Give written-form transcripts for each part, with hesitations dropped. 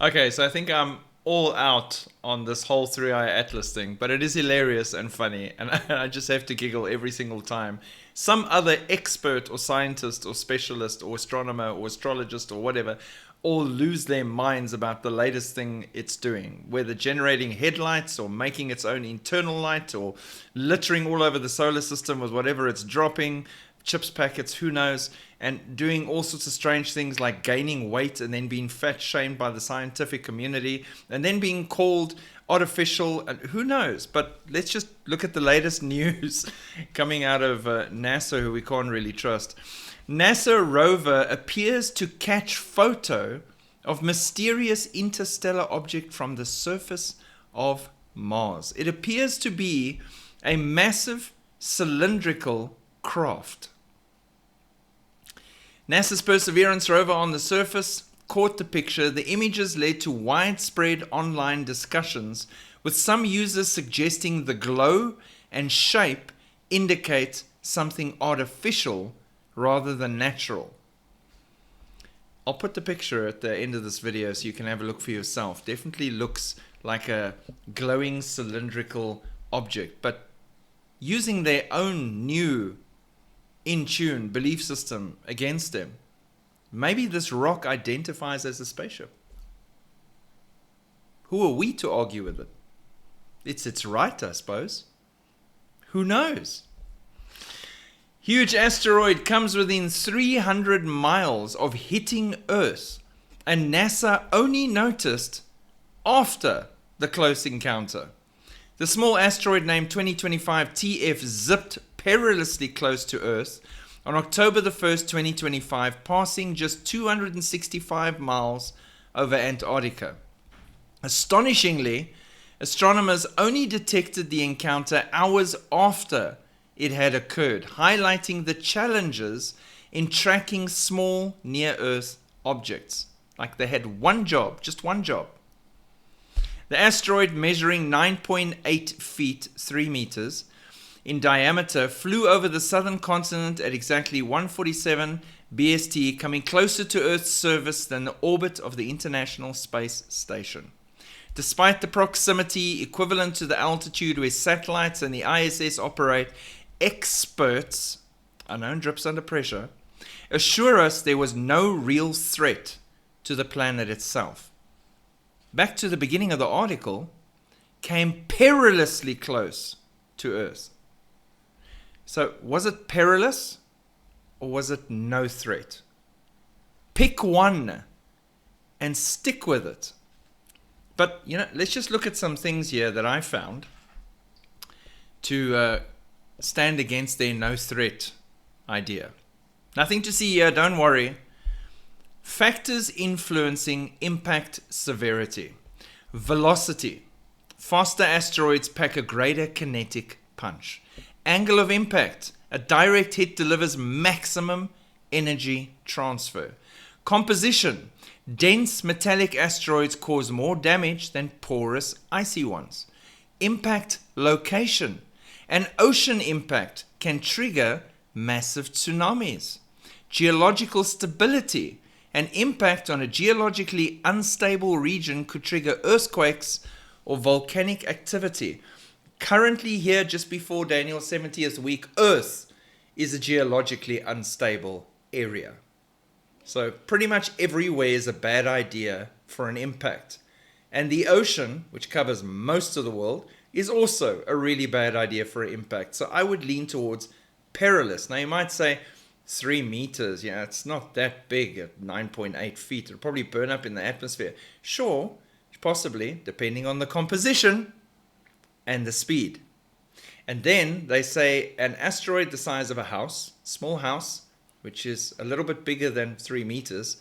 Okay, so I think I'm all out on this whole three-eye atlas thing, but it is hilarious and funny, and I just have to giggle every single time. Some other expert or scientist or specialist or astronomer or astrologist or whatever all lose their minds about the latest thing it's doing, whether generating headlights or making its own internal light or littering all over the solar system with whatever it's dropping, chips packets, who knows, and doing all sorts of strange things like gaining weight and then being fat shamed by the scientific community and then being called artificial, and who knows. But let's just look at the latest news coming out of NASA, who we can't really trust. NASA rover appears to catch photo of mysterious interstellar object from the surface of Mars. It appears to be a massive cylindrical craft. NASA's Perseverance rover on the surface caught the picture. The images led to widespread online discussions, with some users suggesting the glow and shape indicate something artificial rather than natural. I'll put the picture at the end of this video so you can have a look for yourself. Definitely looks like a glowing cylindrical object, but using their own new in tune belief system against them, maybe this rock identifies as a spaceship. Who are we to argue with it? It's its right, I suppose. Who knows? Huge asteroid comes within 300 miles of hitting Earth, and NASA only noticed after the close encounter. The small asteroid named 2025 TF zipped perilously close to Earth on October the 1st, 2025, passing just 265 miles over Antarctica. Astonishingly, astronomers only detected the encounter hours after it had occurred, highlighting the challenges in tracking small near-Earth objects. Like they had one job, just one job. The asteroid, measuring 9.8 feet, 3 meters, in diameter, flew over the southern continent at exactly 1:47 BST, coming closer to Earth's surface than the orbit of the International Space Station. Despite the proximity equivalent to the altitude where satellites and the ISS operate, experts, unknown drips under pressure, assure us there was no real threat to the planet itself. Back to the beginning of the article, came perilously close to Earth. So was it perilous or was it no threat? Pick one and stick with it. But, let's just look at some things here that I found to stand against their no threat idea. Nothing to see here, don't worry. Factors influencing impact severity. Velocity. Faster asteroids pack a greater kinetic punch. Angle of impact. A direct hit delivers maximum energy transfer. Composition. Dense metallic asteroids cause more damage than porous icy ones. Impact location. An ocean impact can trigger massive tsunamis. Geological stability. An impact on a geologically unstable region could trigger earthquakes or volcanic activity. Currently here, just before Daniel's 70th week, Earth is a geologically unstable area. So pretty much everywhere is a bad idea for an impact. And the ocean, which covers most of the world, is also a really bad idea for an impact. So I would lean towards perilous. Now you might say 3 meters, it's not that big at 9.8 feet. It'll probably burn up in the atmosphere. Sure, possibly, depending on the composition and the speed. And then they say an asteroid the size of a house, small house, which is a little bit bigger than 3 meters,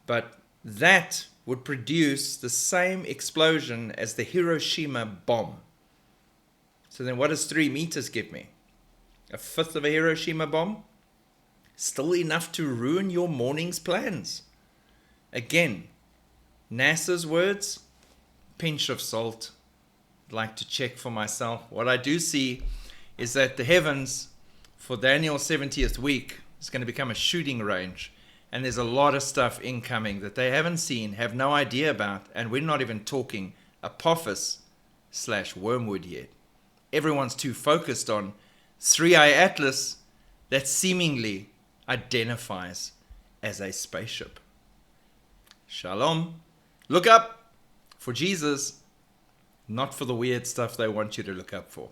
but that would produce the same explosion as the Hiroshima bomb. So then what does 3 meters give me? A fifth of a Hiroshima bomb? Still enough to ruin your morning's plans. Again, NASA's words, pinch of salt. I'd like to check for myself. What I do see is that the heavens for Daniel's 70th week is going to become a shooting range. And there's a lot of stuff incoming that they haven't seen, have no idea about, and we're not even talking Apophis/Wormwood yet. Everyone's too focused on 3i Atlas that seemingly identifies as a spaceship. Shalom. Look up for Jesus, not for the weird stuff they want you to look up for.